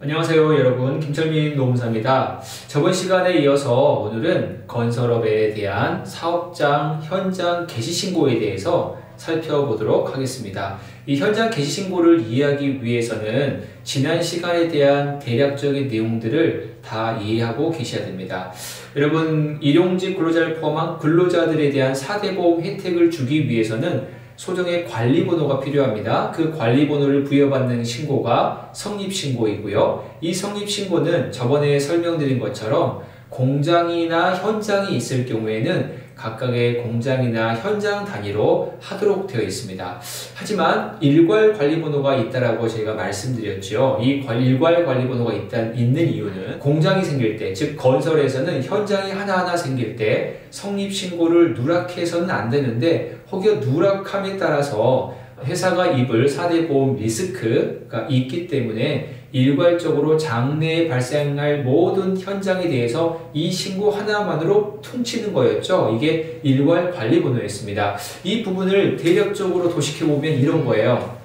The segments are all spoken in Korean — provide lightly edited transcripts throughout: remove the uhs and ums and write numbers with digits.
안녕하세요 여러분, 김철민 노무사입니다. 저번 시간에 이어서 오늘은 건설업에 대한 사업장 현장 개시신고에 대해서 살펴보도록 하겠습니다. 이 현장 개시신고를 이해하기 위해서는 지난 시간에 대한 대략적인 내용들을 다 이해하고 계셔야 됩니다. 여러분, 일용직 근로자를 포함한 근로자들에 대한 4대 보험 혜택을 주기 위해서는 소정의 관리번호가 필요합니다. 그 관리번호를 부여받는 신고가 성립신고이고요. 이 성립신고는 저번에 설명드린 것처럼 공장이나 현장이 있을 경우에는 각각의 공장이나 현장 단위로 하도록 되어 있습니다. 하지만 일괄 관리번호가 있다라고 제가 말씀드렸죠. 이 일괄 관리번호가 있는 이유는 공장이 생길 때, 즉 건설에서는 현장이 하나하나 생길 때 성립신고를 누락해서는 안 되는데, 혹여 누락함에 따라서 회사가 입을 4대 보험 리스크가 있기 때문에 일괄적으로 장래에 발생할 모든 현장에 대해서 이 신고 하나만으로 퉁치는 거였죠. 이게 일괄 관리번호였습니다. 이 부분을 대략적으로 도식해보면 이런 거예요.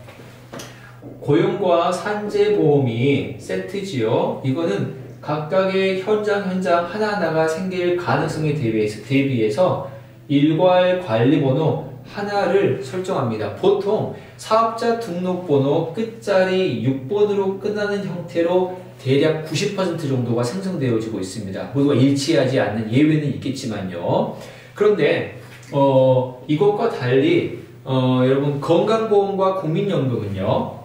고용과 산재보험이 세트지요. 이거는 각각의 현장 하나하나가 생길 가능성에 대비해서 일괄 관리번호 하나를 설정합니다. 보통 사업자 등록번호 끝자리 6번으로 끝나는 형태로 대략 90% 정도가 생성되어지고 있습니다. 모두가 일치하지 않는 예외는 있겠지만요. 그런데 이것과 달리 여러분, 건강보험과 국민연금은요,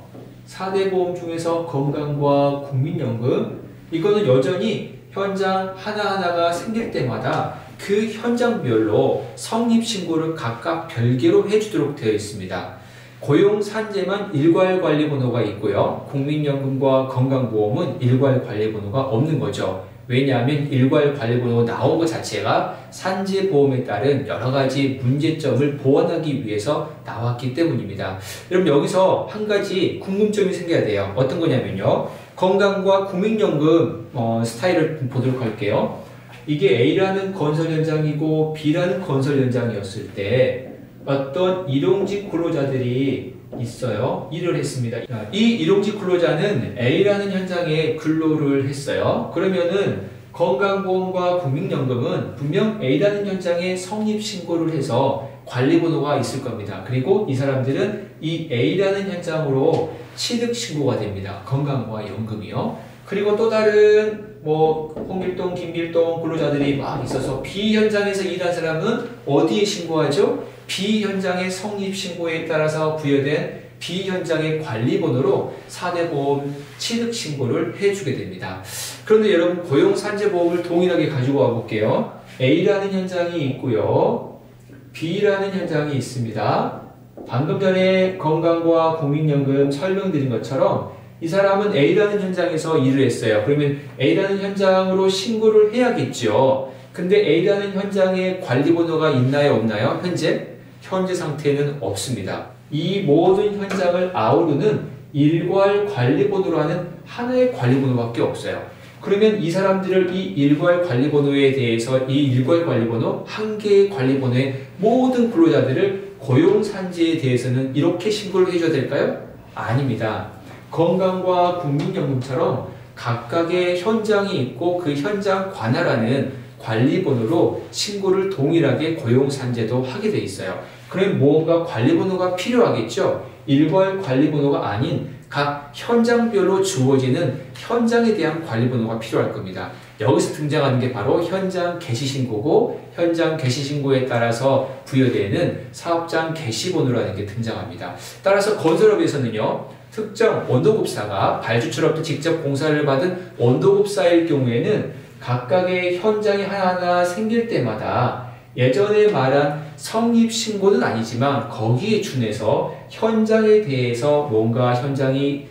4대 보험 중에서 건강과 국민연금, 이거는 여전히 현장 하나하나가 생길 때마다 그 현장별로 성립신고를 각각 별개로 해주도록 되어 있습니다. 고용산재만 일괄관리번호가 있고요. 국민연금과 건강보험은 일괄관리번호가 없는 거죠. 왜냐하면 일괄관리번호가 나온 것 자체가 산재보험에 따른 여러가지 문제점을 보완하기 위해서 나왔기 때문입니다. 여러분, 여기서 한 가지 궁금점이 생겨야 돼요. 어떤 거냐면요, 건강과 국민연금 스타일을 보도록 할게요. 이게 A라는 건설 현장이고 B라는 건설 현장이었을 때 어떤 일용직 근로자들이 있어요. 일을 했습니다. 이 일용직 근로자는 A라는 현장에 근로를 했어요. 그러면은 건강보험과 국민연금은 분명 A라는 현장에 성립신고를 해서 관리번호가 있을 겁니다. 그리고 이 사람들은 이 A라는 현장으로 취득신고가 됩니다. 건강과 연금이요. 그리고 또 다른 홍길동, 김길동 근로자들이 막 있어서 B 현장에서 일한 사람은 어디에 신고하죠? B 현장의 성립신고에 따라서 부여된 B 현장의 관리번호로 4대 보험 취득신고를 해주게 됩니다. 그런데 여러분, 고용산재보험을 동일하게 가지고 와볼게요. A라는 현장이 있고요, B라는 현장이 있습니다. 방금 전에 건강과 국민연금 설명드린 것처럼 이 사람은 A라는 현장에서 일을 했어요. 그러면 A라는 현장으로 신고를 해야겠죠. 근데 A라는 현장에 관리번호가 있나요, 없나요? 현재 상태는 없습니다. 이 모든 현장을 아우르는 일괄 관리번호라는 하나의 관리번호밖에 없어요. 그러면 이 사람들을 이 일괄 관리번호에 대해서 이 일괄 관리번호, 한 개의 관리번호의 모든 근로자들을 고용산재에 대해서는 이렇게 신고를 해줘야 될까요? 아닙니다. 건강과 국민연금처럼 각각의 현장이 있고 그 현장 관할하는 관리번호로 신고를 동일하게 고용산재도 하게 돼 있어요. 그럼 무언가 관리번호가 필요하겠죠? 일괄 관리번호가 아닌 각 현장별로 주어지는 현장에 대한 관리번호가 필요할 겁니다. 여기서 등장하는 게 바로 현장 개시신고고, 현장 개시신고에 따라서 부여되는 사업장 개시번호라는 게 등장합니다. 따라서 건설업에서는요, 특정 원도급사가 발주처로부터 직접 공사를 받은 원도급사일 경우에는 각각의 현장이 하나하나 생길 때마다 예전에 말한 성립신고는 아니지만 거기에 준해서 현장에 대해서 뭔가 현장이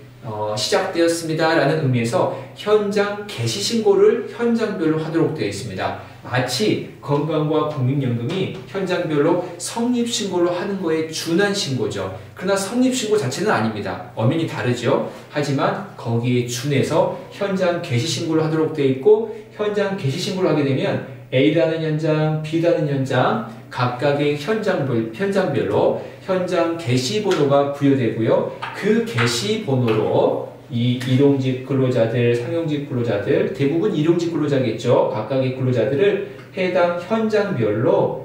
시작되었습니다 라는 의미에서 현장 개시신고를 현장별로 하도록 되어 있습니다. 마치 건강과 국민연금이 현장별로 성립신고를 하는 거에 준한 신고죠. 그러나 성립신고 자체는 아닙니다. 엄연히 다르죠. 하지만 거기에 준해서 현장 개시신고를 하도록 되어 있고, 현장 개시신고를 하게 되면 A라는 현장, B라는 현장 각각의 현장별로 현장 게시번호가 부여되고요. 그 게시번호로 이 일용직 근로자들, 상용직 근로자들, 대부분 일용직 근로자겠죠. 각각의 근로자들을 해당 현장별로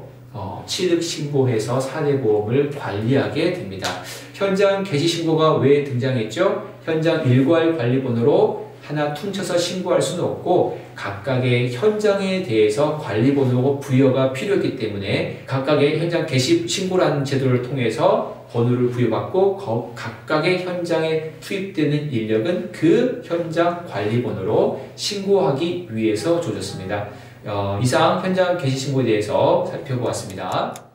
취득 신고해서 사례보험을 관리하게 됩니다. 현장 게시 신고가 왜 등장했죠? 현장 일괄 관리번호로 하나 퉁쳐서 신고할 수는 없고 각각의 현장에 대해서 관리번호 부여가 필요했기 때문에 각각의 현장 게시 신고라는 제도를 통해서 번호를 부여받고 각각의 현장에 투입되는 인력은 그 현장 관리번호로 신고하기 위해서 조졌습니다. 이상 현장 게시 신고에 대해서 살펴보았습니다.